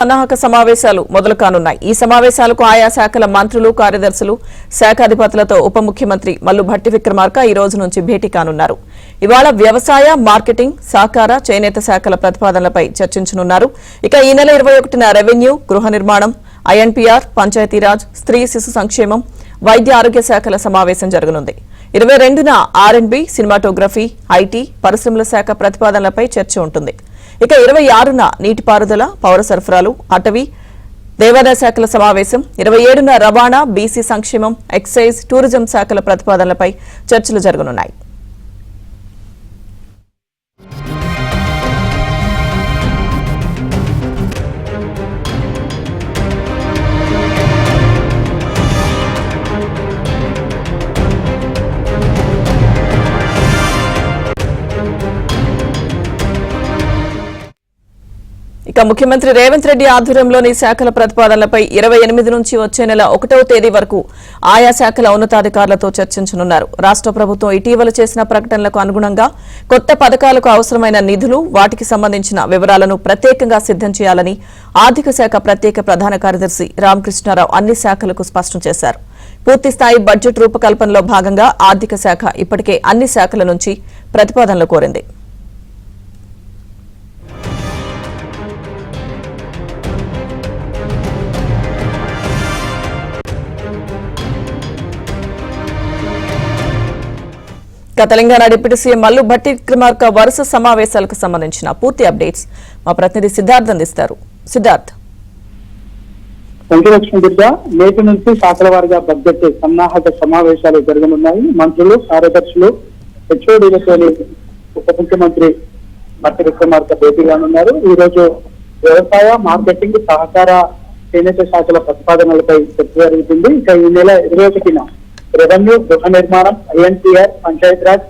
సన్నాహక సమావేశాలు మొదలు కానున్నాయి. ఈ సమావేశాలకు ఆయా శాఖల మంత్రులు, కార్యదర్శులు, శాఖాధిపతులతో ఉప ముఖ్యమంత్రి మల్లు భట్టి విక్రమార్క ఈ రోజు నుంచి భేటీ కానున్నారు. ఇవాళ వ్యవసాయ, మార్కెటింగ్, సహకార, చేనేత శాఖల ప్రతిపాదనలపై చర్చించనున్నారు. ఇక ఈ నెల 21న రెవెన్యూ, గృహ నిర్మాణం, ఐఎన్పీఆర్, పంచాయతీరాజ్, స్త్రీ శిశు సంక్షేమం, వైద్య ఆరోగ్య శాఖల సమావేశం జరగనుంది. 22న ఆర్ఎండ్బి, సినిమాటోగ్రఫీ, ఐటీ, పరిశ్రమల శాఖ ప్రతిపాదనలపై చర్చ ఉంటుంది. ఇక 26న నీటిపారుదల, పౌర సరఫరాలు, అటవీ, దేవాదాయ శాఖల సమావేశం, 27న రవాణా, బీసీ సంక్షేమం, ఎక్సైజ్, టూరిజం శాఖల ప్రతిపాదనలపై చర్చలు జరగనున్నాయి. ఇక ముఖ్యమంత్రి రేవంత్ రెడ్డి ఆధ్వర్యంలోని శాఖల ప్రతిపాదనలపై 28 నుంచి వచ్చే నెల 1వ తేదీ వరకు ఆయా శాఖల ఉన్నతాధికారులతో చర్చించనున్నారు. రాష్ట్ర ప్రభుత్వం ఇటీవల చేసిన ప్రకటనలకు అనుగుణంగా కొత్త పథకాలకు అవసరమైన నిధులు, వాటికి సంబంధించిన వివరాలను ప్రత్యేకంగా సిద్దం చేయాలని ఆర్థిక శాఖ ప్రత్యేక ప్రధాన కార్యదర్శి రామకృష్ణారావు అన్ని శాఖలకు స్పష్టం చేశారు. పూర్తిస్థాయి బడ్జెట్ రూపకల్పనలో భాగంగా ఆర్థిక శాఖ ఇప్పటికే అన్ని శాఖల నుంచి ప్రతిపాదనలు కోరింది. తెలంగాణ డిప్యూటీ సీఎం మల్లు భట్టి విక్రమార్క వరుస సమావేశాలకు సంబంధించిన పూర్తి అప్డేట్స్ మా ప్రతినిధి సిద్ధార్థ్ అందిస్తారు. సిద్ధార్థ్. నేటి నుంచి శాఖల వారిగా బడ్జెట్ సన్నాహక సమావేశాలు జరగనున్నాయి. మంత్రులు, కార్యదర్శులు, హెచ్ఓడీలతోని ఉప ముఖ్యమంత్రి భట్టి విక్రమార్క భేటీ కానున్నారు. ఈ రోజు వ్యవసాయ, మార్కెటింగ్, సహకార, చేనేత శాఖల ప్రతిపాదనలపై చర్చ జరుగుతుంది. ఇక ఈ నెల 21న రెవెన్యూ, గృహ నిర్మాణం, ఐఎన్పీఆర్, పంచాయతీరాజ్,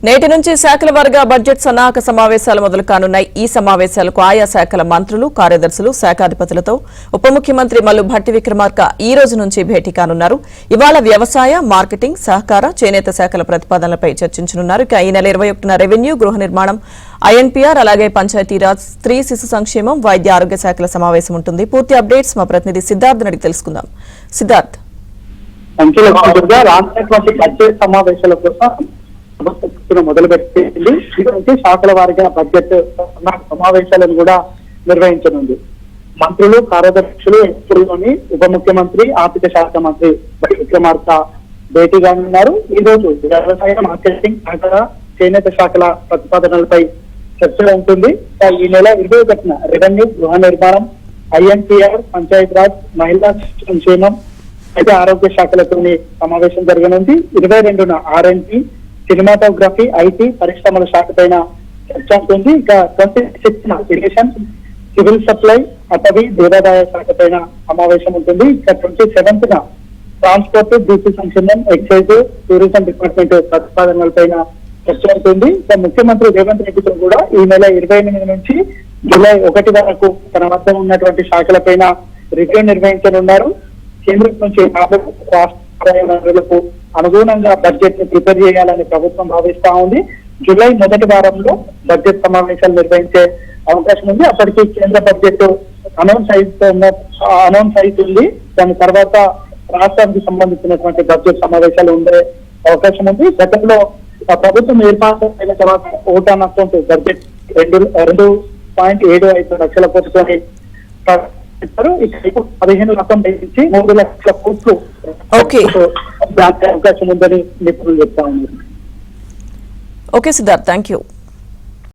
నేటి నుంచి శాఖల వారీగా బడ్జెట్ సన్నాహక సమావేశాలు మొదలు కానున్నాయి. ఈ సమావేశాలకు ఆయా శాఖల మంత్రులు, కార్యదర్శులు, శాఖాధిపతులతో ఉప ముఖ్యమంత్రి మల్లు భట్టి విక్రమార్క ఈ రోజు నుంచి భేటీ కానున్నారు. ఇవాళ వ్యవసాయ, మార్కెటింగ్, సహకార, చేనేత శాఖల ప్రతిపాదనలపై చర్చించనున్నారు. ఇక ఈ నెల 21న రెవెన్యూ, గృహ నిర్మాణం, ఐఎన్పీఆర్, అలాగే పంచాయతీరాజ్, స్త్రీ శిశు సంక్షేమం, వైద్య ఆరోగ్య శాఖల సమావేశం ఉంటుంది. పూర్తి అప్డేట్స్ మా ప్రతినిధి సిద్ధార్థ్ అడిగి తెలుసుకుందాం. సిద్ధార్థ్. సమావేశాల కోసం మొదలుపెట్టింది. ఇటువంటి శాఖల వారిగా బడ్జెట్ సమావేశాలను కూడా నిర్వహించనుంది. మంత్రులు, కార్యదర్శులు, ఎప్పుడులోని ఉప ముఖ్యమంత్రి, ఆర్థిక శాఖ మంత్రి భట్టి విక్రమార్క భేటీగా ఉన్నారు. ఈ రోజు వ్యవసాయ, మార్కెటింగ్, సహకార, చేనేత శాఖల ప్రతిపాదనలపై చర్చ ఉంటుంది. ఈ నెల 21న రెవెన్యూ, గృహ నిర్మాణం, ఐఎన్పీఆర్, పంచాయతీరాజ్, మహిళా సంక్షేమం, అయితే ఆరోగ్య శాఖలతోని సమావేశం జరగనుంది. 22న ఆర్ఎన్పి, సినిమాటోగ్రఫీ, ఐటీ, పరిశ్రమల శాఖ పైన చర్చ ఉంటుంది. ఇక 26న ఇరిగేషన్, సివిల్ సప్లై, అటవీ, దేవాదాయ శాఖ పైన సమావేశం ఉంటుంది. ఇక 27న ట్రాన్స్పోర్ట్, బీసీ సంక్షేమం, ఎక్సైజ్, టూరిజం డిపార్ట్మెంట్ ప్రతిపాదనలపైన చర్చ ఉంటుంది. ఇక ముఖ్యమంత్రి రేవంత్ రెడ్డితో కూడా ఈ నెల 28 నుంచి జూలై 1 వరకు తన వద్ద ఉన్నటువంటి శాఖలపైన రివ్యూ నిర్వహించనున్నారు. కేంద్రం నుంచి రాష్ట్ర వనరులకు అనుగుణంగా బడ్జెట్ ని ప్రిపేర్ చేయాలని ప్రభుత్వం భావిస్తా ఉంది. జూలై మొదటి వారంలో బడ్జెట్ సమావేశాలు నిర్వహించే అవకాశం ఉంది. అప్పటికి కేంద్ర బడ్జెట్ అనౌన్స్ అవుతుంది. దాని తర్వాత రాష్ట్రానికి సంబంధించినటువంటి బడ్జెట్ సమావేశాలు ఉండే అవకాశం ఉంది. గతంలో ప్రభుత్వం ఏర్పాటు అయిన తర్వాత ఓటా నష్టంతో బడ్జెట్ 2.75 లక్షల కోట్లతోని ఇప్పుడు 15 లక్షల నుంచి 3 లక్షల కోట్లు అవకాశం ఉందని నిపుణులు చెప్తా ఉన్నారు. Okay Siddharth, thank you.